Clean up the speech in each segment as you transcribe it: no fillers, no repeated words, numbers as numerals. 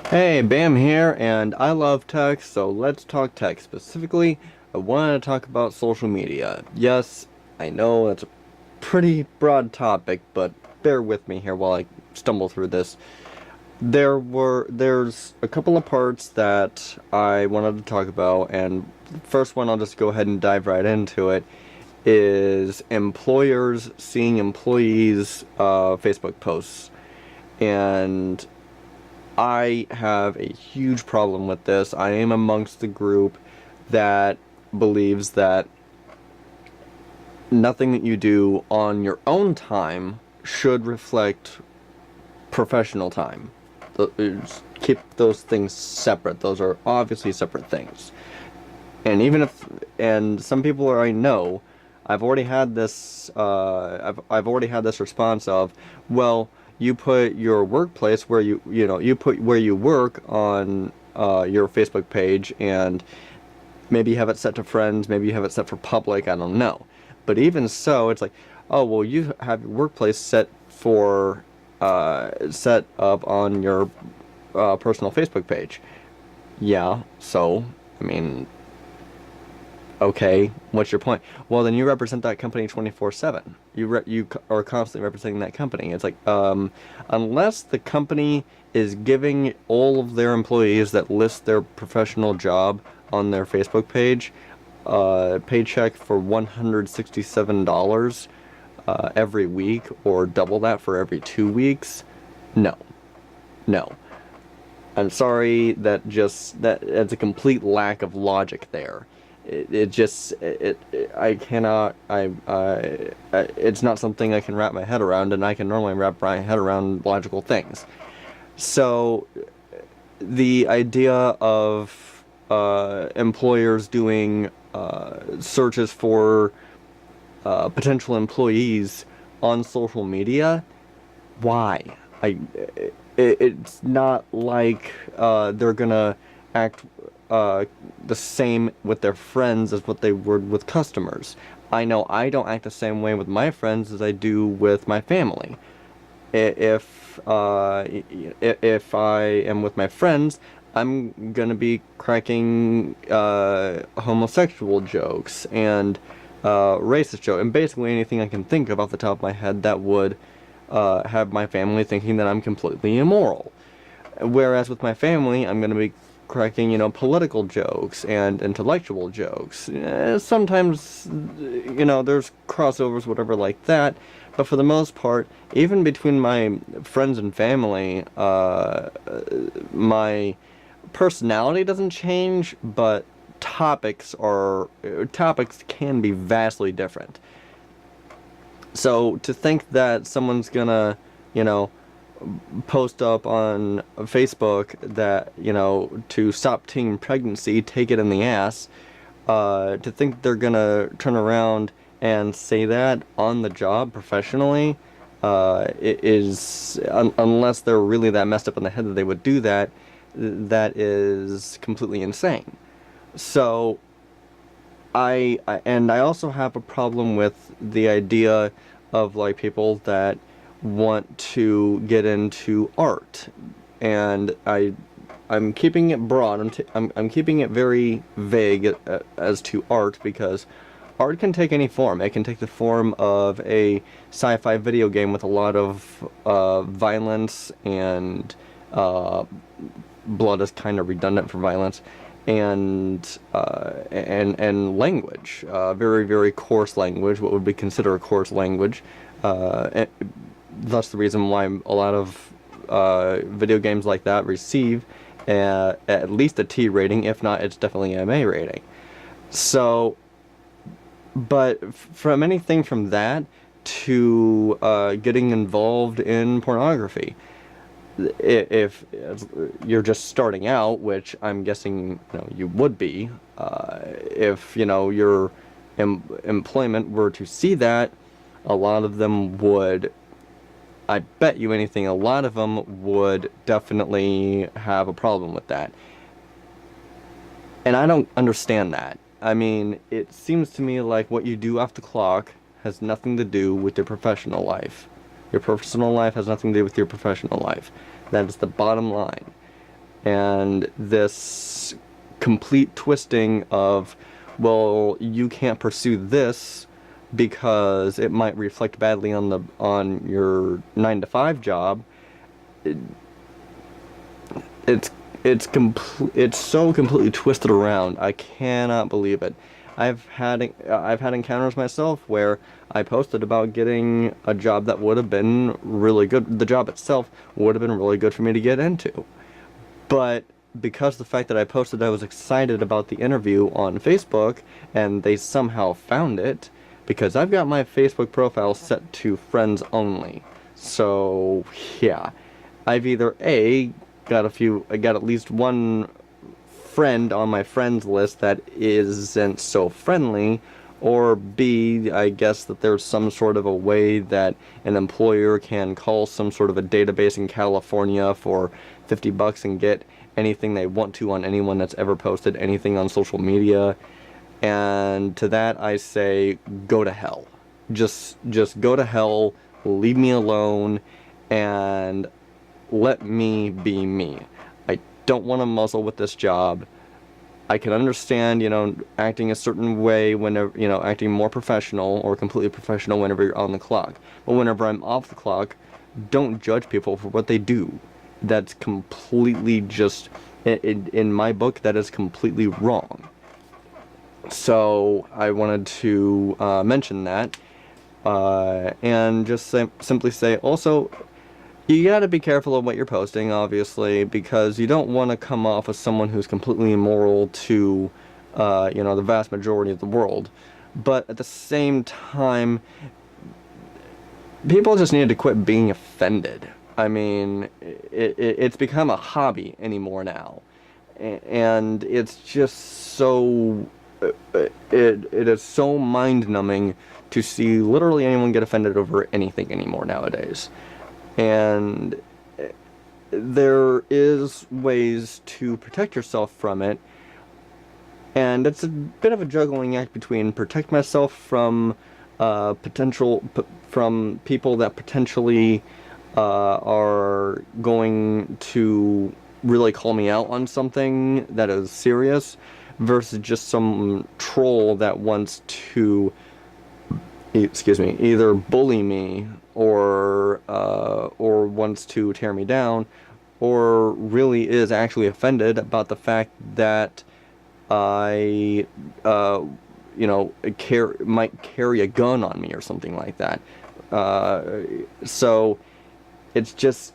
Hey, Bam here, and I love tech, so let's talk tech. Specifically, I wanted to talk about social media. Yes, I know that's a pretty broad topic, but bear with me here while I stumble through this. There's a couple of parts that I wanted to talk about, and the first one I'll just go ahead and dive right into it, is employers seeing employees' Facebook posts. And I have a huge problem with this. I am amongst the group that believes that nothing that you do on your own time should reflect professional time. Keep those things separate. Those are obviously separate things. And even if, and some people I know, I've already had this, I've already had this response of, well, you put your workplace where you put where you work on your Facebook page, and maybe you have it set to friends, maybe you have it set for public, I don't know. But even so, it's like, oh, well, you have your workplace set for, set up on your personal Facebook page. Yeah, so, I mean, okay, what's your point? Well, then you represent that company 24/7. You are constantly representing that company. It's like, unless the company is giving all of their employees that list their professional job on their Facebook page paycheck for $167 every week, or double that for every 2 weeks, no, no. I'm sorry, that's a complete lack of logic there. I cannot, it's not something I can wrap my head around, and I can normally wrap my head around logical things. So, the idea of employers doing searches for potential employees on social media, why? It's not like they're gonna act the same with their friends as what they would with customers. I know I don't act the same way with my friends as I do with my family. If I am with my friends, I'm gonna be cracking homosexual jokes and racist jokes, and basically anything I can think of off the top of my head that would have my family thinking that I'm completely immoral. Whereas with my family, I'm gonna be cracking, political jokes and intellectual jokes. Sometimes, there's crossovers, whatever like that. But for the most part, even between my friends and family, my personality doesn't change, but topics can be vastly different. So to think that someone's gonna, you know, post up on Facebook that, to stop teen pregnancy, take it in the ass, to think they're gonna turn around and say that on the job professionally, it is, unless they're really that messed up in the head that they would do that, that is completely insane. So, and I also have a problem with the idea of like people that want to get into art, and I'm keeping it broad. I'm keeping it very vague as to art, because art can take any form. It can take the form of a sci-fi video game with a lot of violence, and blood is kind of redundant for violence, and language, very very coarse language, what would be considered a coarse language. That's the reason why a lot of video games like that receive at least a T rating. If not, it's definitely an MA rating. So, but from anything from that to getting involved in pornography, if you're just starting out, which I'm guessing you would be, if your employment were to see that, a lot of them would, I bet you anything, a lot of them would definitely have a problem with that. And I don't understand that. I mean, it seems to me like what you do off the clock has nothing to do with your professional life. Your personal life has nothing to do with your professional life. That is the bottom line. And this complete twisting of, well, you can't pursue this because it might reflect badly on your 9 to 5 job. It's so completely twisted around. I cannot believe it. I've had encounters myself where I posted about getting a job that would have been really good. The job itself would have been really good for me to get into. But because the fact that I posted I was excited about the interview on Facebook, and they somehow found it, because I've got my Facebook profile set to friends only. So, yeah. I've either A, got at least one friend on my friends list that isn't so friendly, or B, I guess that there's some sort of a way that an employer can call some sort of a database in California for $50 and get anything they want to on anyone that's ever posted anything on social media. And to that I say, go to hell. Just go to hell, leave me alone, and let me be me. I don't want to muzzle with this job. I can understand, acting a certain way whenever, acting more professional or completely professional whenever you're on the clock. But whenever I'm off the clock, don't judge people for what they do. That's completely just, in my book, that is completely wrong. So I wanted to mention that, and just simply say, also, you gotta be careful of what you're posting, obviously, because you don't want to come off as someone who's completely immoral to, the vast majority of the world. But at the same time, people just need to quit being offended. I mean, it's become a hobby anymore now. And it's just so... It is so mind-numbing to see literally anyone get offended over anything anymore nowadays. And there is ways to protect yourself from it, and it's a bit of a juggling act between protect myself from from people that potentially are going to really call me out on something that is serious, versus just some troll that wants to, either bully me or wants to tear me down, or really is actually offended about the fact that I, might carry a gun on me or something like that. So it's just,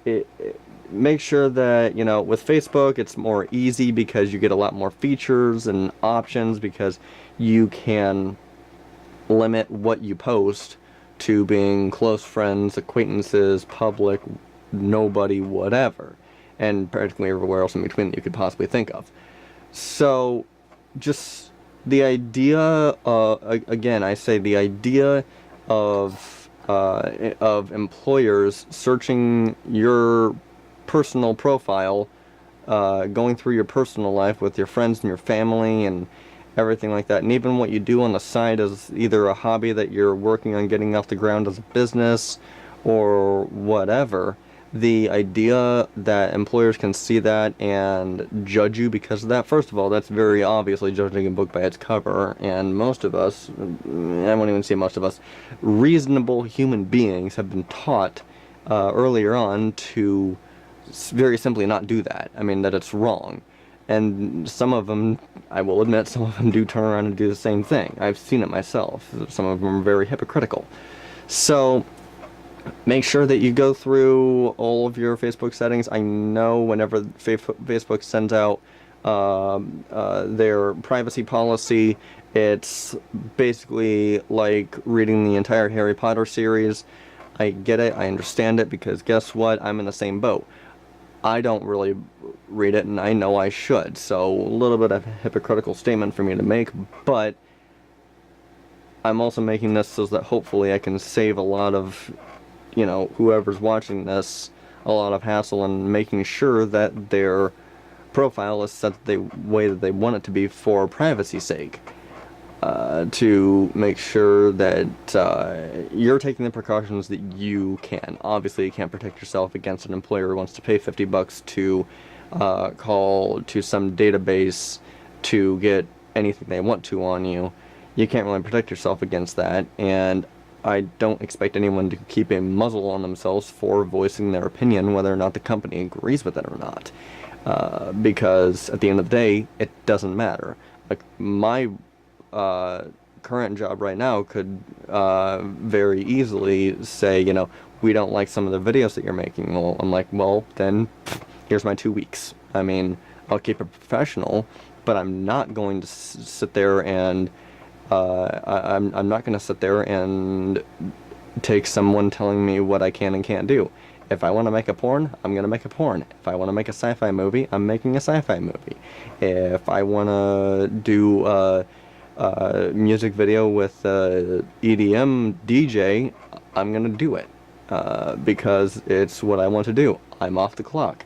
make sure that, with Facebook it's more easy because you get a lot more features and options, because you can limit what you post to being close friends, acquaintances, public, nobody, whatever, and practically everywhere else in between that you could possibly think of. So just the idea, again, I say the idea of employers searching your personal profile, going through your personal life with your friends and your family and everything like that, and even what you do on the side as either a hobby that you're working on getting off the ground as a business or whatever, the idea that employers can see that and judge you because of that, first of all, that's very obviously judging a book by its cover, and most of us, I won't even say most of us, reasonable human beings have been taught earlier on to very simply not do that. I mean, that it's wrong. And some of them, I will admit, some of them do turn around and do the same thing. I've seen it myself. Some of them are very hypocritical. So make sure that you go through all of your Facebook settings. I know whenever Facebook sends out their privacy policy, it's basically like reading the entire Harry Potter series. I get it, I understand it, because guess what? I'm in the same boat. I don't really read it, and I know I should, so a little bit of a hypocritical statement for me to make, but I'm also making this so that hopefully I can save a lot of, whoever's watching this, a lot of hassle in making sure that their profile is set the way that they want it to be for privacy's sake. To make sure that you're taking the precautions that you can. Obviously, you can't protect yourself against an employer who wants to pay $50 to call to some database to get anything they want to on you. You can't really protect yourself against that, and I don't expect anyone to keep a muzzle on themselves for voicing their opinion, whether or not the company agrees with it or not. Because at the end of the day, it doesn't matter. Like, my current job right now could very easily say, you know, we don't like some of the videos that you're making. Well, I'm like, well, then here's my 2 weeks. I mean, I'll keep it professional, but I'm not going to sit there and I'm not going to sit there and take someone telling me what I can and can't do. If I want to make a porn, I'm going to make a porn. If I want to make a sci-fi movie, I'm making a sci-fi movie. If I want to do a music video with EDM DJ, I'm going to do it. Because it's what I want to do. I'm off the clock.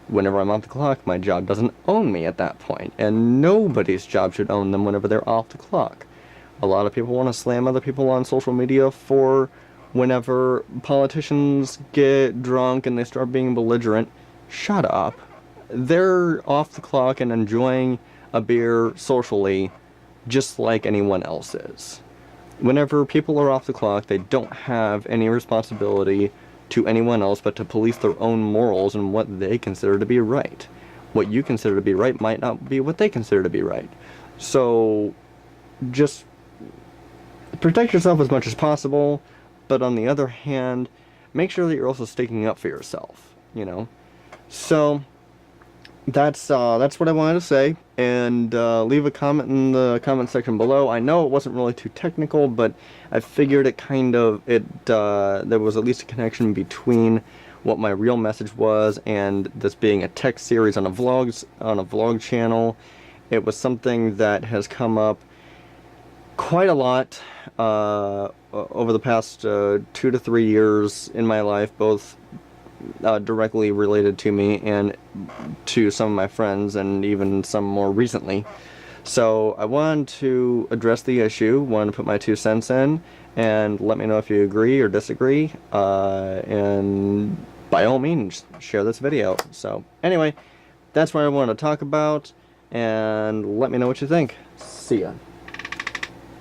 Whenever I'm off the clock, my job doesn't own me at that point, and nobody's job should own them whenever they're off the clock. A lot of people want to slam other people on social media for whenever politicians get drunk and they start being belligerent. Shut up. They're off the clock and enjoying a beer socially just like anyone else is. Whenever people are off the clock, they don't have any responsibility to anyone else but to police their own morals and what they consider to be right. What you consider to be right might not be what they consider to be right. So just protect yourself as much as possible, but on the other hand, make sure that you're also sticking up for yourself, you know? So that's what I wanted to say, and leave a comment in the comment section below. I know it wasn't really too technical, but I figured there was at least a connection between what my real message was and this being a tech series on a vlog channel. It was something that has come up quite a lot over the past 2 to 3 years in my life, both directly related to me and to some of my friends, and even some more recently. So I wanted to address the issue, wanted to put my 2 cents in, and let me know if you agree or disagree, and by all means, share this video. So anyway, that's what I wanted to talk about, and let me know what you think. See ya.